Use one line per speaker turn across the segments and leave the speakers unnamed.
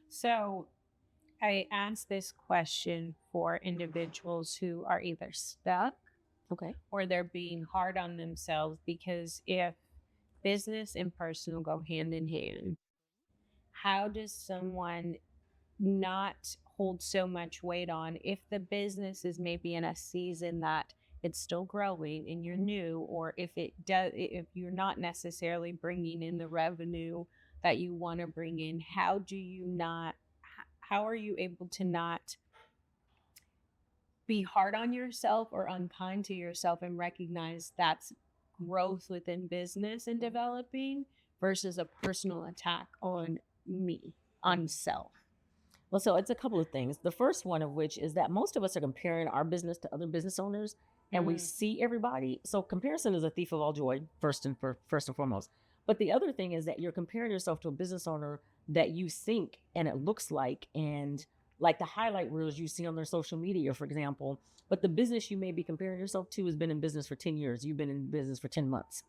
So I ask this question for individuals who are either stuck
Okay.
or they're being hard on themselves because if business and personal go hand in hand, how does someone not hold so much weight on if the business is maybe in a season that it's still growing and you're new, or if it does, if you're not necessarily bringing in the revenue that you want to bring in, how do you not, how are you able to not be hard on yourself or unkind to yourself and recognize that's growth within business and developing versus a personal attack on me, on self?
Well, so it's a couple of things. The first one of which is that most of us are comparing our business to other business owners, and we
Mm,
see everybody. So comparison is a thief of all joy, first and foremost. But the other thing is that you're comparing yourself to a business owner that you think and it looks like the highlight reels you see on their social media, for example. But the business you may be comparing yourself to has been in business for 10 years. You've been in business for 10 months,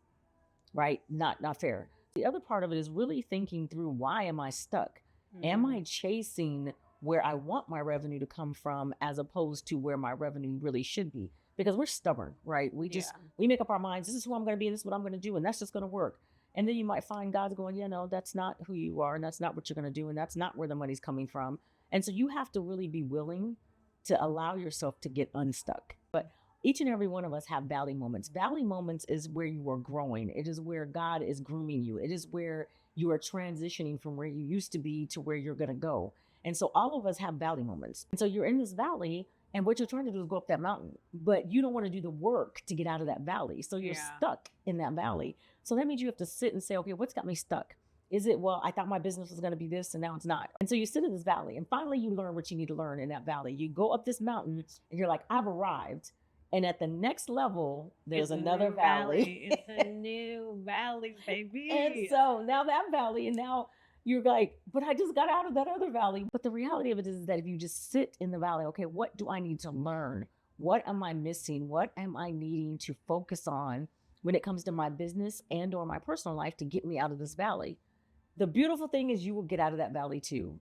right? Not fair. The other part of it is really thinking through, why am I stuck? Am
mm,
I chasing where I want my revenue to come from as opposed to where my revenue really should be? Because we're stubborn, right?
yeah.
We make up our minds, this is who I'm going to be, and this is what I'm going to do, and that's just going to work. And then you might find God's going, yeah, no, that's not who you are, and that's not what you're going to do, and that's not where the money's coming from. And so you have to really be willing to allow yourself to get unstuck. But each and every one of us have valley moments. Valley moments is where you are growing. It is where God is grooming you. It is where you are transitioning from where you used to be to where you're going to go. And so all of us have valley moments. And so you're in this valley, and what you're trying to do is go up that mountain, but you don't want to do the work to get out of that valley. So you're
Yeah.
stuck in that valley. So that means you have to sit and say, okay, what's got me stuck? Is it, well, I thought my business was going to be this and now it's not. And so you sit in this valley and finally you learn what you need to learn in that valley. You go up this mountain and you're like, I've arrived. And at the next level, there's
It's a
another
new
valley.
valley. It's a new valley,
And
baby.
so now that valley, and now you're like, but I just got out of that other valley. But the reality of it is that if you just sit in the valley, okay, what do I need to learn? What am I missing? What am I needing to focus on when it comes to my business and or my personal life to get me out of this valley? The beautiful thing is you will get out of that valley too.